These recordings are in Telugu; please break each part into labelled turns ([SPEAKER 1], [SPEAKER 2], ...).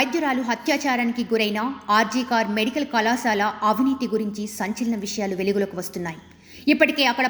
[SPEAKER 1] వైద్యురాలు హత్యాచారానికి గురైన ఆర్జీకార్ మెడికల్ కళాశాల అవినీతి గురించి సంచలన విషయాలు వెలుగులోకి వస్తున్నాయి. ఇప్పటికే అక్కడ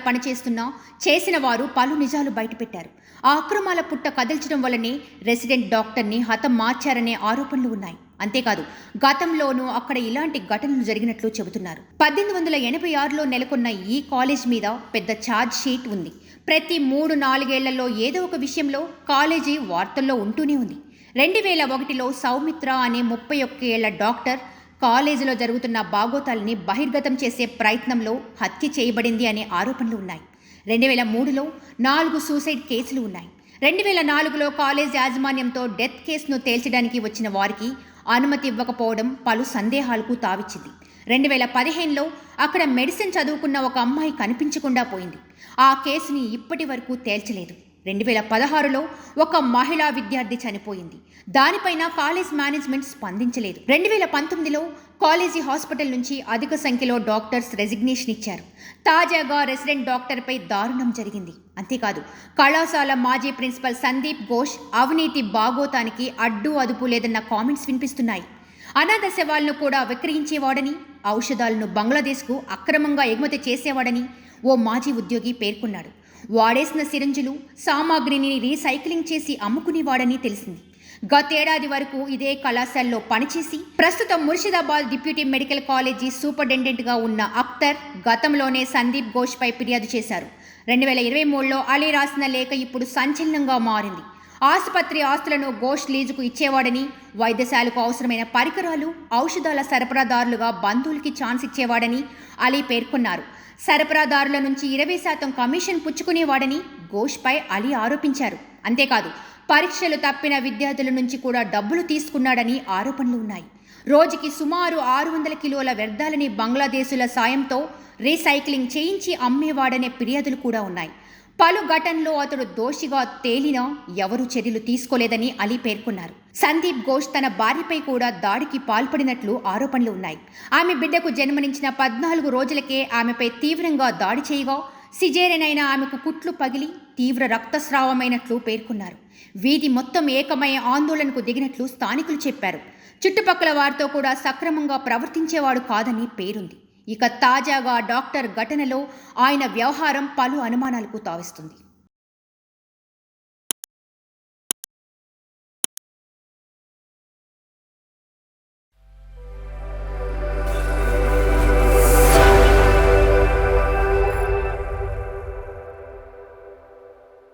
[SPEAKER 1] చేసిన వారు పలు నిజాలు బయటపెట్టారు. ఆ అక్రమాల పుట్ట కదిల్చడం వల్లనే రెసిడెంట్ డాక్టర్ని హతమార్చారనే ఆరోపణలు ఉన్నాయి. అంతేకాదు, గతంలోనూ అక్కడ ఇలాంటి ఘటనలు జరిగినట్లు చెబుతున్నారు. 1886లో నెలకొన్న ఈ కాలేజ్ మీద పెద్ద ఛార్జ్ షీట్ ఉంది. ప్రతి 3-4 ఏళ్లలో ఏదో ఒక విషయంలో కాలేజీ వార్తల్లో ఉంటూనే ఉంది. 2001లో సౌమిత్ర అనే 31 ఏళ్ల డాక్టర్ కాలేజీలో జరుగుతున్న బాగోతాల్ని బహిర్గతం చేసే ప్రయత్నంలో హత్య చేయబడింది అనే ఆరోపణలు ఉన్నాయి. 2003లో 4 సూసైడ్ కేసులు ఉన్నాయి. 2004లో కాలేజ్ యాజమాన్యంతో డెత్ కేసును తేల్చడానికి వచ్చిన వారికి అనుమతి ఇవ్వకపోవడం పలు సందేహాలకు తావిచ్చింది. 2015లో అక్కడ మెడిసిన్ చదువుకున్న ఒక అమ్మాయి కనిపించకుండా పోయింది. ఆ కేసుని ఇప్పటి వరకు తేల్చలేదు. 2016లో ఒక మహిళా విద్యార్థి చనిపోయింది. దానిపైన కాలేజ్ మేనేజ్మెంట్ స్పందించలేదు. 2019లో కాలేజీ హాస్పిటల్ నుంచి అధిక సంఖ్యలో డాక్టర్స్ రెసిగ్నేషన్ ఇచ్చారు. తాజాగా రెసిడెంట్ డాక్టర్పై దారుణం జరిగింది. అంతేకాదు, కళాశాల మాజీ ప్రిన్సిపల్ సందీప్ ఘోష్ అవినీతి బాగోతానికి అడ్డు అదుపు లేదన్న కామెంట్స్ వినిపిస్తున్నాయి. అనాథ శవాలను కూడా విక్రయించేవాడని, ఔషధాలను బంగ్లాదేశ్కు అక్రమంగా ఎగుమతి చేసేవాడని ఓ మాజీ ఉద్యోగి పేర్కొన్నాడు. వాడేసిన సిరంజులు సామాగ్రిని రీసైక్లింగ్ చేసి అమ్ముకునేవాడని తెలిసింది. గతేడాది వరకు ఇదే కళాశాలలో పనిచేసి ప్రస్తుతం ముర్షిదాబాద్ డిప్యూటీ మెడికల్ కాలేజీ సూపరింటెండెంట్గా ఉన్న అఖ్తర్ గతంలోనే సందీప్ ఘోష్పై ఫిర్యాదు చేశారు. 2023లో అలీ రాసిన లేఖ ఇప్పుడు సంచలనంగా మారింది. ఆసుపత్రి ఆస్తులను ఘోష్ లీజుకు ఇచ్చేవాడని, వైద్యశాలకు అవసరమైన పరికరాలు, ఔషధాల సరఫరాదారులుగా బంధువులకి ఛాన్స్ ఇచ్చేవాడని అలీ పేర్కొన్నారు. సరఫరాదారుల నుంచి 20% కమిషన్ పుచ్చుకునేవాడని ఘోష్పై అలీ ఆరోపించారు. అంతేకాదు, పరీక్షలు తప్పిన విద్యార్థుల నుంచి కూడా డబ్బులు తీసుకున్నాడని ఆరోపణలు ఉన్నాయి. రోజుకి సుమారు 600 కిలోల వ్యర్థాలని బంగ్లాదేశీల సాయంతో రీసైక్లింగ్ చేయించి అమ్మేవాడనే ఫిర్యాదులు కూడా ఉన్నాయి. పలు ఘటనలో అతడు దోషిగా తేలినా ఎవరూ చర్యలు తీసుకోలేదని అలీ పేర్కొన్నారు. సందీప్ ఘోష్ తన భార్యపై కూడా దాడికి పాల్పడినట్లు ఆరోపణలు ఉన్నాయి. ఆమె బిడ్డకు జన్మనించిన 14 రోజులకే ఆమెపై తీవ్రంగా దాడి చేయగా సిజేరియన్ అయిన ఆమెకు కుట్లు పగిలి తీవ్ర రక్తస్రావమైనట్లు పేర్కొన్నారు. వీధి మొత్తం ఏకమై ఆందోళనకు దిగినట్లు స్థానికులు చెప్పారు. చుట్టుపక్కల వారితో కూడా సక్రమంగా ప్రవర్తించేవాడు కాదని పేరుంది. ఇక తాజాగా డాక్టర్ ఘటనలో ఆయన వ్యవహారం పలు అనుమానాలకు తావిస్తుంది.